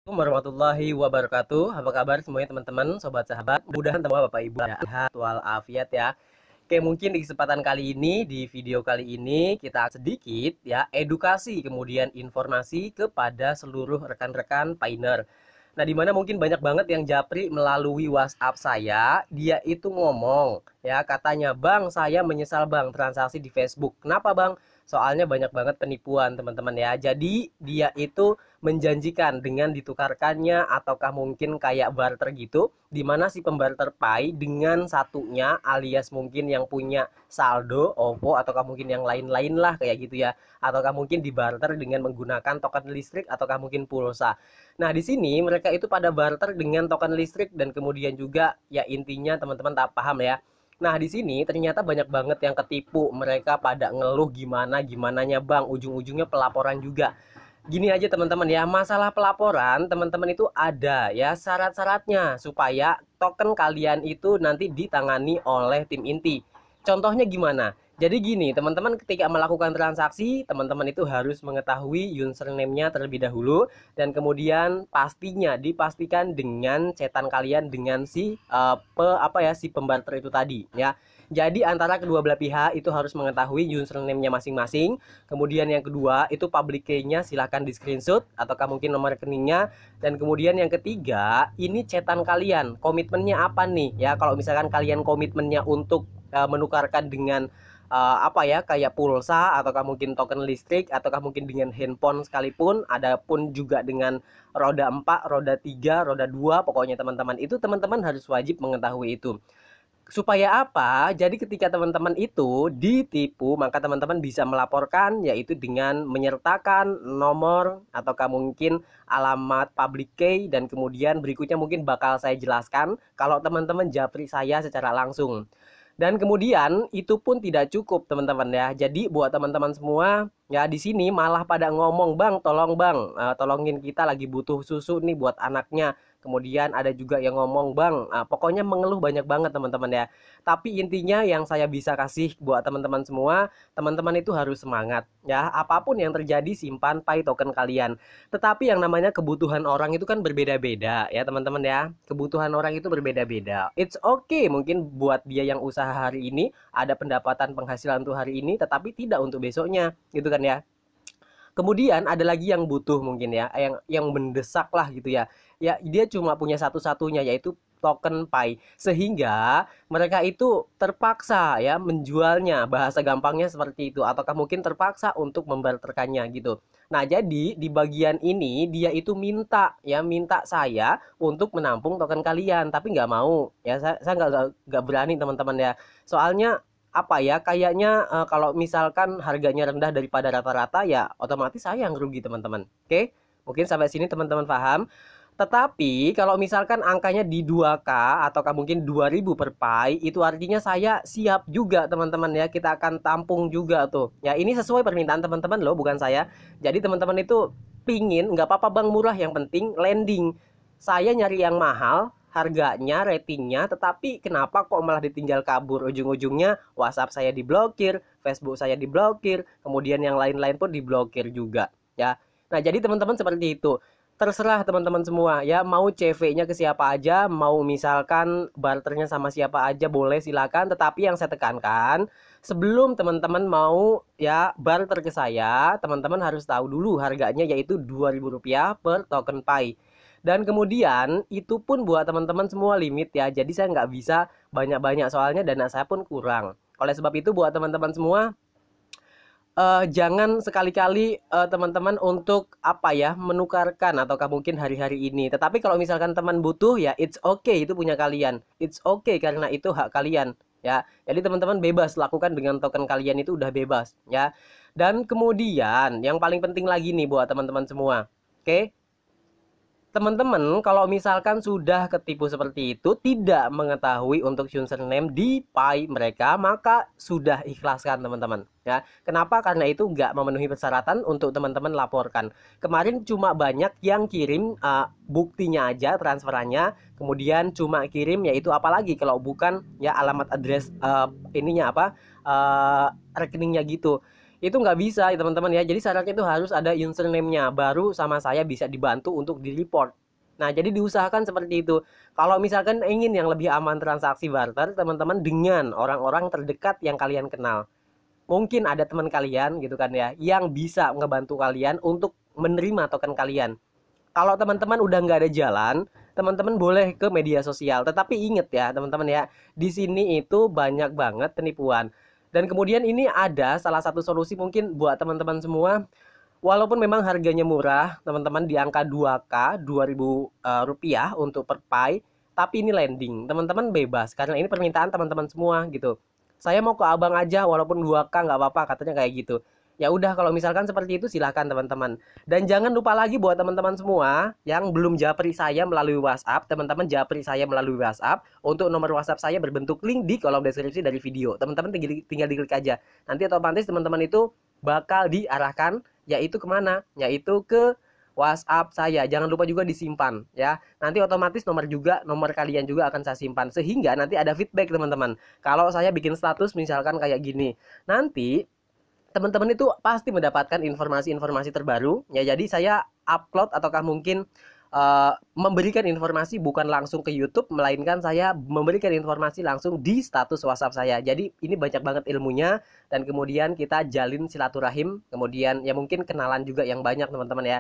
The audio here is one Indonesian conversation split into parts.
Warahmatullahi wabarakatuh. Apa kabar semuanya teman-teman, sobat sahabat? Mudah-mudahan semua Bapak Ibu sehat walafiat ya. Oke, mungkin di kesempatan kali ini, di video kali ini kita sedikit ya edukasi kemudian informasi kepada seluruh rekan-rekan Pioneer. Nah, dimana mungkin banyak banget yang japri melalui WhatsApp saya, dia itu ngomong ya katanya, "Bang, saya menyesal Bang transaksi di Facebook." Kenapa Bang? Soalnya banyak banget penipuan teman-teman ya. Jadi dia itu menjanjikan dengan ditukarkannya ataukah mungkin kayak barter gitu, dimana si pembarter Pi dengan satunya alias mungkin yang punya saldo OVO ataukah mungkin yang lain-lain lah kayak gitu ya, ataukah mungkin dibarter dengan menggunakan token listrik ataukah mungkin pulsa. Nah, di sini mereka itu pada barter dengan token listrik dan kemudian juga ya intinya teman-teman tak paham ya. Nah, di sini ternyata banyak banget yang ketipu. Mereka pada ngeluh gimananya Bang, ujung-ujungnya pelaporan juga. Gini aja teman-teman ya, masalah pelaporan teman-teman itu ada ya syarat-syaratnya supaya token kalian itu nanti ditangani oleh tim inti. Contohnya gimana? Jadi gini, teman-teman ketika melakukan transaksi, teman-teman itu harus mengetahui username-nya terlebih dahulu dan kemudian pastinya dipastikan dengan cetan kalian dengan si pembarter itu tadi ya. Jadi antara kedua belah pihak itu harus mengetahui username-nya masing-masing. Kemudian yang kedua itu public key-nya silahkan di screenshot ataukah mungkin nomor rekeningnya. Dan kemudian yang ketiga ini cetan kalian, komitmennya apa nih ya. Kalau misalkan kalian komitmennya untuk menukarkan dengan kayak pulsa ataukah mungkin token listrik ataukah mungkin dengan handphone sekalipun, adapun juga dengan roda 4, roda 3, roda 2, pokoknya teman-teman itu teman-teman harus wajib mengetahui itu. Supaya apa? Jadi ketika teman-teman itu ditipu, maka teman-teman bisa melaporkan yaitu dengan menyertakan nomor ataukah mungkin alamat public key dan kemudian berikutnya mungkin bakal saya jelaskan kalau teman-teman japri saya secara langsung. Dan kemudian itu pun tidak cukup teman-teman ya. Jadi buat teman-teman semua ya di sini malah pada ngomong, "Bang, tolong Bang, tolongin kita lagi butuh susu nih buat anaknya." Kemudian ada juga yang ngomong, "Bang," pokoknya mengeluh banyak banget teman-teman ya. Tapi intinya yang saya bisa kasih buat teman-teman semua, teman-teman itu harus semangat ya. Apapun yang terjadi simpan Pi token kalian. Tetapi yang namanya kebutuhan orang itu kan berbeda-beda ya teman-teman ya. Kebutuhan orang itu berbeda-beda. It's okay mungkin buat dia yang usaha hari ini ada pendapatan penghasilan untuk hari ini tetapi tidak untuk besoknya gitu kan ya. Kemudian ada lagi yang butuh mungkin ya, yang mendesak lah gitu ya. Ya dia cuma punya satu-satunya yaitu token Pi. Sehingga mereka itu terpaksa ya menjualnya, bahasa gampangnya seperti itu ataukah mungkin terpaksa untuk membarterkannya gitu. Nah, jadi di bagian ini dia itu minta saya untuk menampung token kalian, tapi nggak mau ya. Saya nggak berani teman-teman ya. Soalnya apa ya kayaknya kalau misalkan harganya rendah daripada rata-rata ya otomatis saya yang rugi teman-teman. Oke, mungkin sampai sini teman-teman paham. Tetapi kalau misalkan angkanya di 2K ataukah mungkin 2000 per Pi, itu artinya saya siap juga teman-teman ya. Kita akan tampung juga tuh. Ya ini sesuai permintaan teman-teman loh, bukan saya. Jadi teman-teman itu pingin nggak apa-apa Bang, murah, yang penting landing. Saya nyari yang mahal, harganya, ratingnya, tetapi kenapa kok malah ditinggal kabur? Ujung-ujungnya WhatsApp saya diblokir, Facebook saya diblokir, kemudian yang lain-lain pun diblokir juga ya. Nah, jadi teman-teman seperti itu. Terserah teman-teman semua ya, mau CV-nya ke siapa aja, mau misalkan barternya sama siapa aja boleh silakan, tetapi yang saya tekankan sebelum teman-teman mau ya barter ke saya, teman-teman harus tahu dulu harganya yaitu Rp2.000 per token Pi. Dan kemudian itu pun buat teman-teman semua limit ya. Jadi saya nggak bisa banyak-banyak soalnya dana saya pun kurang. Oleh sebab itu buat teman-teman semua jangan sekali-kali teman-teman untuk apa ya menukarkan ataukah mungkin hari-hari ini. Tetapi kalau misalkan teman butuh ya it's okay, itu punya kalian. It's okay karena itu hak kalian ya. Jadi teman-teman bebas lakukan dengan token kalian, itu udah bebas ya. Dan kemudian yang paling penting lagi nih buat teman-teman semua. Oke? Teman-teman kalau misalkan sudah ketipu seperti itu, tidak mengetahui untuk username di Pi mereka, maka sudah ikhlaskan teman-teman ya. Kenapa? Karena itu nggak memenuhi persyaratan untuk teman-teman laporkan. Kemarin cuma banyak yang kirim buktinya aja transferannya, kemudian cuma kirim yaitu apalagi kalau bukan ya alamat address ininya apa rekeningnya gitu. Itu nggak bisa ya teman-teman ya. Jadi syaratnya itu harus ada username-nya, baru sama saya bisa dibantu untuk di-report. Nah, jadi diusahakan seperti itu. Kalau misalkan ingin yang lebih aman transaksi barter, teman-teman dengan orang-orang terdekat yang kalian kenal. Mungkin ada teman kalian gitu kan ya, yang bisa ngebantu kalian untuk menerima token kalian. Kalau teman-teman udah nggak ada jalan, teman-teman boleh ke media sosial. Tetapi inget ya teman-teman ya, di sini itu banyak banget penipuan. Dan kemudian ini ada salah satu solusi mungkin buat teman-teman semua. Walaupun memang harganya murah, teman-teman di angka 2K, 2000 rupiah untuk per Pi, tapi ini landing. Teman-teman bebas karena ini permintaan teman-teman semua gitu. Saya mau ke abang aja walaupun 2K nggak apa-apa katanya kayak gitu. Ya udah kalau misalkan seperti itu silahkan teman-teman. Dan jangan lupa lagi buat teman-teman semua yang belum japri saya melalui WhatsApp, teman-teman japri saya melalui WhatsApp. Untuk nomor WhatsApp saya berbentuk link di kolom deskripsi dari video. Teman-teman tinggal diklik aja. Nanti otomatis teman-teman itu bakal diarahkan yaitu kemana? Yaitu ke WhatsApp saya. Jangan lupa juga disimpan ya. Nanti otomatis nomor kalian juga akan saya simpan sehingga nanti ada feedback teman-teman. Kalau saya bikin status misalkan kayak gini, nanti teman-teman itu pasti mendapatkan informasi-informasi terbaru ya. Jadi saya upload ataukah mungkin memberikan informasi bukan langsung ke YouTube, melainkan saya memberikan informasi langsung di status WhatsApp saya. Jadi ini banyak banget ilmunya dan kemudian kita jalin silaturahim, kemudian ya mungkin kenalan juga yang banyak teman-teman ya.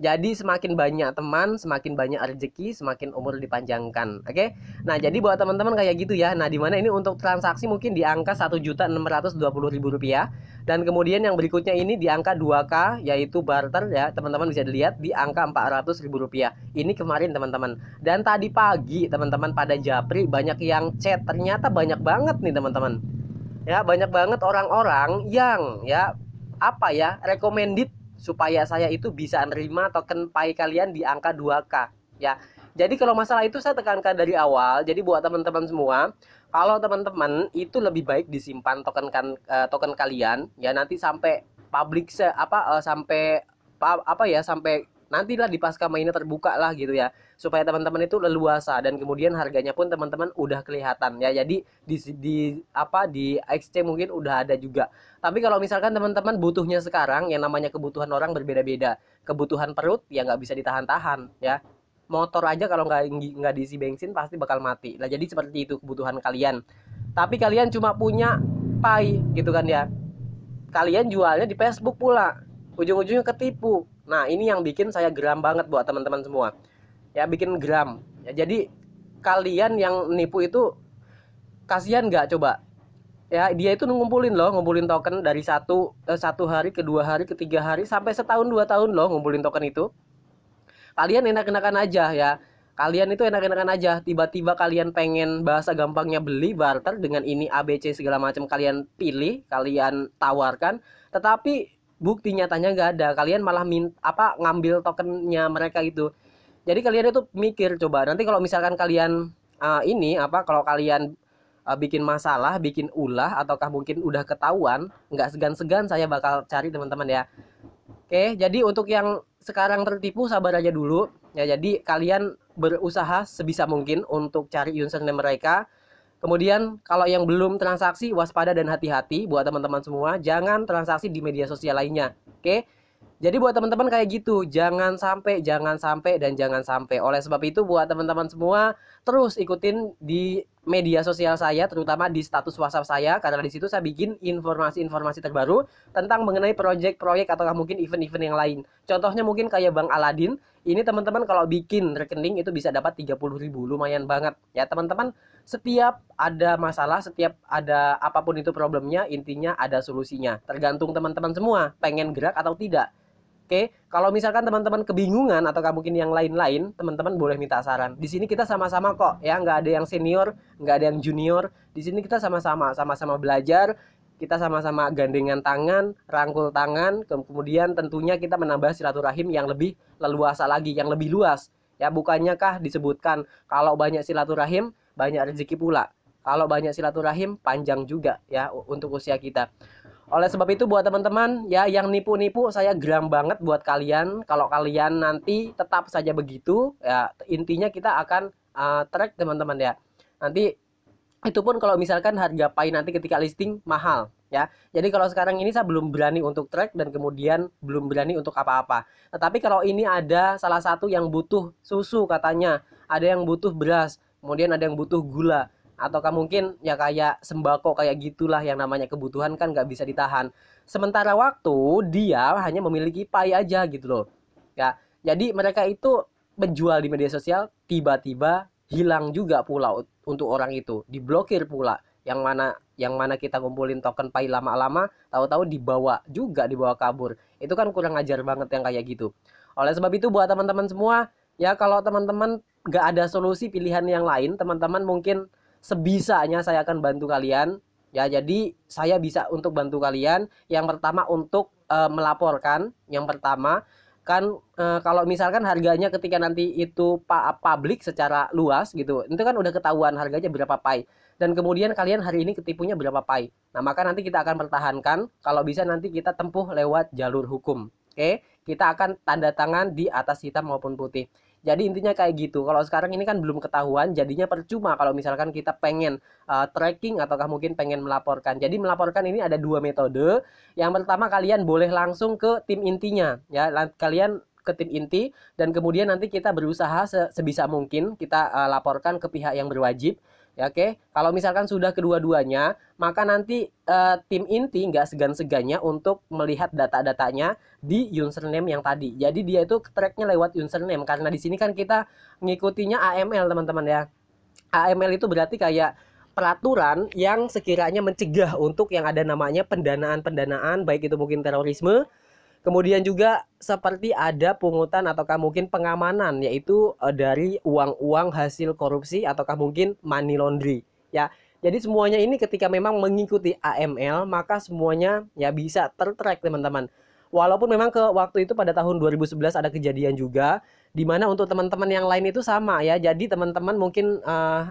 Jadi semakin banyak teman, semakin banyak rezeki, semakin umur dipanjangkan. Oke. Nah, jadi buat teman-teman kayak gitu ya. Nah, di mana ini untuk transaksi mungkin di angka 1.620.000 rupiah. Dan kemudian yang berikutnya ini di angka 2K yaitu barter ya. Teman-teman bisa dilihat di angka 400.000 rupiah. Ini kemarin teman-teman. Dan tadi pagi teman-teman pada japri banyak yang chat. Ternyata banyak banget nih teman-teman. Ya, banyak banget orang-orang yang ya apa ya, recommended supaya saya itu bisa nerima token Pi kalian di angka 2K ya. Jadi kalau masalah itu saya tekankan dari awal. Jadi buat teman-teman semua, kalau teman-teman itu lebih baik disimpan token kalian ya, nanti sampai public sampai sampai nantilah di pasca mainnya terbuka lah gitu ya, supaya teman-teman itu leluasa dan kemudian harganya pun teman-teman udah kelihatan ya. Jadi di exchange mungkin udah ada juga. Tapi kalau misalkan teman-teman butuhnya sekarang, yang namanya kebutuhan orang berbeda-beda. Kebutuhan perut ya nggak bisa ditahan-tahan ya. Motor aja kalau nggak diisi bensin pasti bakal mati. Nah jadi seperti itu kebutuhan kalian. Tapi kalian cuma punya Pi gitu kan ya. Kalian jualnya di Facebook pula. Ujung-ujungnya ketipu. Nah ini yang bikin saya geram banget buat teman-teman semua. Ya bikin geram. Ya, jadi kalian yang nipu itu kasihan nggak coba? Ya dia itu ngumpulin token dari satu hari, kedua hari, ketiga hari, sampai setahun 2 tahun loh ngumpulin token itu. Kalian enak-enakan aja ya. Kalian itu enak-enakan aja. Tiba-tiba kalian pengen bahasa gampangnya beli barter dengan ini ABC segala macam kalian pilih, kalian tawarkan, tetapi bukti nyatanya nggak ada. Kalian malah ngambil tokennya mereka itu. Jadi kalian itu mikir coba nanti kalau misalkan kalian kalau kalian bikin masalah, bikin ulah ataukah mungkin udah ketahuan, nggak segan-segan saya bakal cari teman-teman ya. Oke, jadi untuk yang sekarang tertipu sabar aja dulu ya. Jadi kalian berusaha sebisa mungkin untuk cari username mereka. Kemudian kalau yang belum transaksi waspada dan hati-hati buat teman-teman semua, jangan transaksi di media sosial lainnya. Oke. Jadi buat teman-teman kayak gitu, jangan sampai dan jangan sampai. Oleh sebab itu buat teman-teman semua terus ikutin di media sosial saya, terutama di status WhatsApp saya, karena di situ saya bikin informasi-informasi terbaru tentang mengenai proyek-proyek atau mungkin event-event yang lain. Contohnya mungkin kayak Bang Aladin. Ini teman-teman kalau bikin rekening itu bisa dapat 30.000, lumayan banget. Ya teman-teman, setiap ada masalah, setiap ada apapun itu problemnya, intinya ada solusinya. Tergantung teman-teman semua pengen gerak atau tidak. Oke, kalau misalkan teman-teman kebingungan atau mungkin yang lain-lain, teman-teman boleh minta saran. Di sini kita sama-sama kok, ya nggak ada yang senior, nggak ada yang junior. Di sini kita sama-sama belajar, kita sama-sama gandengan tangan, rangkul tangan, kemudian tentunya kita menambah silaturahim yang lebih leluasa lagi, yang lebih luas. Ya bukannya kah disebutkan kalau banyak silaturahim, banyak rezeki pula. Kalau banyak silaturahim, panjang juga ya untuk usia kita. Oleh sebab itu buat teman-teman ya yang nipu-nipu, saya geram banget buat kalian. Kalau kalian nanti tetap saja begitu ya, intinya kita akan track teman-teman ya. Nanti itu pun kalau misalkan harga Pi nanti ketika listing mahal ya. Jadi kalau sekarang ini saya belum berani untuk track dan kemudian belum berani untuk apa-apa. Tetapi kalau ini ada salah satu yang butuh susu katanya, ada yang butuh beras, kemudian ada yang butuh gula, ataukah mungkin ya kayak sembako kayak gitulah, yang namanya kebutuhan kan nggak bisa ditahan. Sementara waktu dia hanya memiliki pai aja gitu loh. Ya, jadi mereka itu menjual di media sosial, tiba-tiba hilang juga pula untuk orang itu, diblokir pula. Yang mana kita kumpulin token pai lama-lama, tahu-tahu dibawa kabur. Itu kan kurang ajar banget yang kayak gitu. Oleh sebab itu buat teman-teman semua, ya kalau teman-teman nggak ada solusi pilihan yang lain, teman-teman mungkin sebisanya saya akan bantu kalian. Ya, jadi saya bisa untuk bantu kalian. Yang pertama untuk melaporkan. Yang pertama kan kalau misalkan harganya ketika nanti itu publik secara luas gitu, itu kan udah ketahuan harganya berapa pai, dan kemudian kalian hari ini ketipunya berapa pai. Nah, maka nanti kita akan pertahankan, kalau bisa nanti kita tempuh lewat jalur hukum. Oke, kita akan tanda tangan di atas hitam maupun putih. Jadi intinya kayak gitu. Kalau sekarang ini kan belum ketahuan, jadinya percuma kalau misalkan kita pengen tracking ataukah mungkin pengen melaporkan. Jadi melaporkan ini ada dua metode. Yang pertama, kalian boleh langsung ke tim intinya, ya. Kalian ke tim inti dan kemudian nanti kita berusaha sebisa mungkin kita laporkan ke pihak yang berwajib. Ya, oke. Kalau misalkan sudah kedua-duanya, maka nanti tim inti nggak segan-segannya untuk melihat data-datanya di username yang tadi. Jadi dia itu tracknya lewat username, karena di sini kan kita ngikutinya AML teman-teman ya. AML itu berarti kayak peraturan yang sekiranya mencegah untuk yang ada namanya pendanaan-pendanaan, baik itu mungkin terorisme. Kemudian juga seperti ada pungutan ataukah mungkin pengamanan, yaitu dari uang-uang hasil korupsi ataukah mungkin money laundry. Ya, jadi semuanya ini ketika memang mengikuti AML, maka semuanya ya bisa tertrack teman-teman. Walaupun memang ke waktu itu pada tahun 2011 ada kejadian juga, di mana untuk teman-teman yang lain itu sama ya. Jadi teman-teman mungkin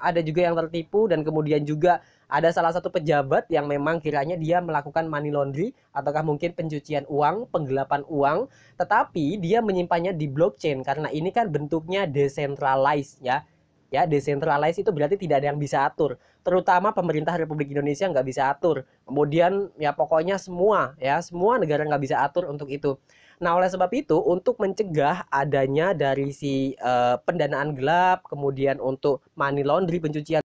ada juga yang tertipu, dan kemudian juga ada salah satu pejabat yang memang kiranya dia melakukan money laundry ataukah mungkin pencucian uang, penggelapan uang, tetapi dia menyimpannya di blockchain karena ini kan bentuknya decentralized ya. Ya, decentralized itu berarti tidak ada yang bisa atur. Terutama pemerintah Republik Indonesia nggak bisa atur. Kemudian ya pokoknya semua negara nggak bisa atur untuk itu. Nah, oleh sebab itu untuk mencegah adanya dari si pendanaan gelap, kemudian untuk money laundry, pencucian